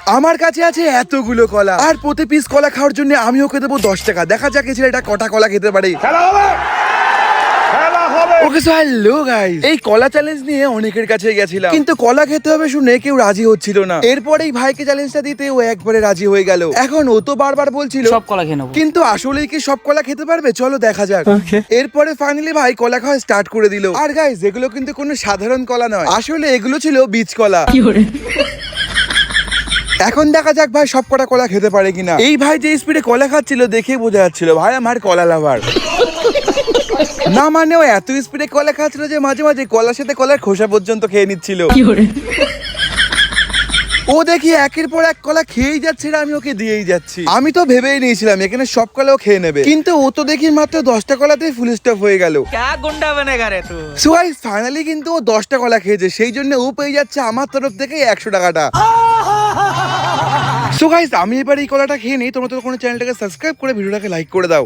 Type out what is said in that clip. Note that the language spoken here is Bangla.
আমার কাছে আছে এতগুলো কলা, আর প্রতি পিস কলা খাওয়ার জন্য আমি ওকে দেবো 10 টাকা। দেখা যাক এই ছেলেটা কটা কলা খেতে পারে। ওকে সো হ্যালো গাইস, এই কলা চ্যালেঞ্জ নিয়ে অনেকের কাছে গেছিলাম, কিন্তু কলা খেতে হবে শুনে কেউ রাজি হচ্ছিল না। এরপরেই ভাইকে চ্যালেঞ্জটা দিতে ও একবারে রাজি হয়ে গেল। এখন ও তো বারবার বলছিল সব কলা খেয়ে নেবো, কিন্তু আসলেই কি সব কলা খেতে পারবে? চলো দেখা যাক। এরপরে ফাইনালি ভাই কলা খাওয়া স্টার্ট করে দিল। আর গাইস, এগুলো কিন্তু কোনো সাধারণ কলা নয়, আসলে এগুলো ছিল বীজ কলা। এখন দেখা যাক ভাই সব কটা কলা খেতে পারে কিনা। এই ভাই যে স্পিডে কলা খাচ্ছিল দেখে বোঝা যাচ্ছিল ভাই আমার কলা লাভার। না মানে ও এত স্পিডে কলা খাচ্ছিল যে মাঝে মাঝে কলার সাথে কলার খোসা পর্যন্ত খেয়ে নিচ্ছিল। ও দেখি একের পর এক কলা খেয়েই যাচ্ছে, আর আমি ওকে দিয়েই যাচ্ছি। আমি তো ভেবেই নিয়েছিলাম এখানে সব কলাও খেয়ে নেবে, কিন্তু ও তো দেখি মাত্র 10টা কলাতেই ফুল স্টপ হয়ে গেল। সো গাইস ফাইনালি কিন্তু ও 10টা কলা খেয়েছে, সেই জন্য ও পেয়ে যাচ্ছে আমার তরফ থেকে 100 টাকাটা। সো গাইস আমি এবার এই কলাটা খেয়ে নিই। তোমরা তো কোনো চ্যানেলটাকে সাবস্ক্রাইব করে ভিডিওটাকে লাইক করে দাও।